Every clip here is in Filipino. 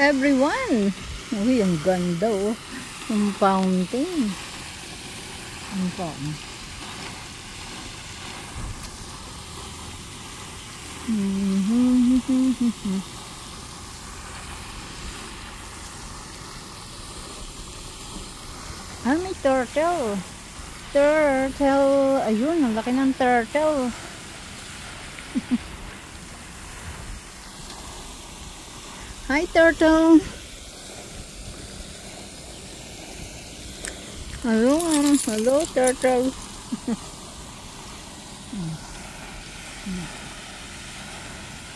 everyone. Uy, ang ganda oh. Yung fountain. Ang fountain. Ah, may turtle. Turtle. Ayun, ang laki ng turtle. Hi, turtle. Hello, hello, turtle.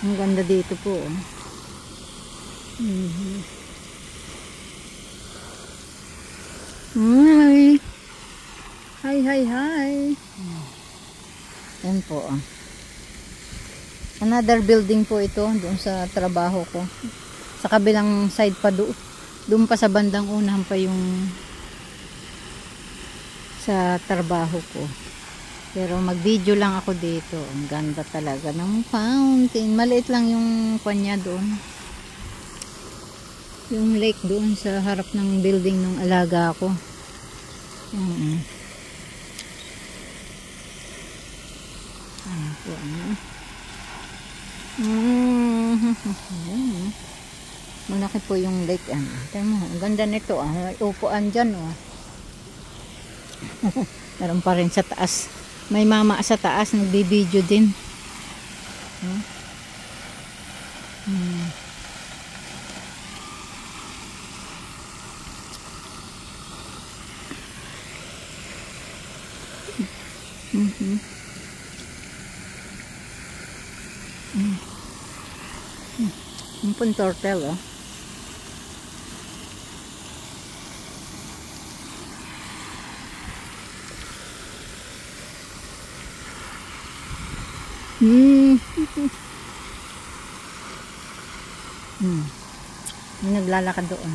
Ang ganda dito po. Hi. Hi, hi, hi. Yan po. Another building po ito doon sa trabaho ko. Sa kabilang side pa doon. Doon pa sa bandang unahan pa yung sa trabaho ko. Pero mag-video lang ako dito. Ang ganda talaga ng fountain. Maliit lang yung kanya doon. Yung lake doon sa harap ng building ng alaga ko. Ayan po. Malaki po yung lake. Tignan mo, ang ganda nito. May upuan dyan. Meron pa rin sa taas. May mama sa taas. Nagbibideo din. Yung pun turtle May naglalakad doon.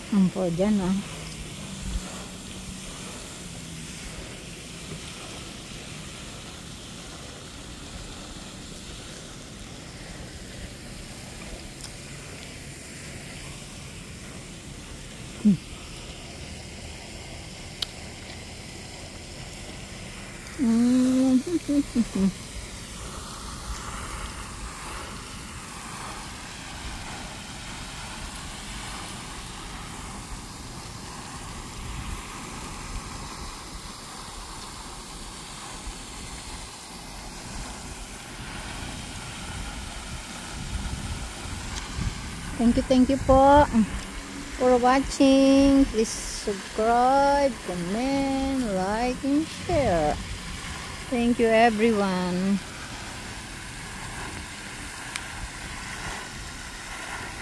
Ang po dyan Thank you po for watching. Please subscribe, comment, like, and share. Thank you everyone.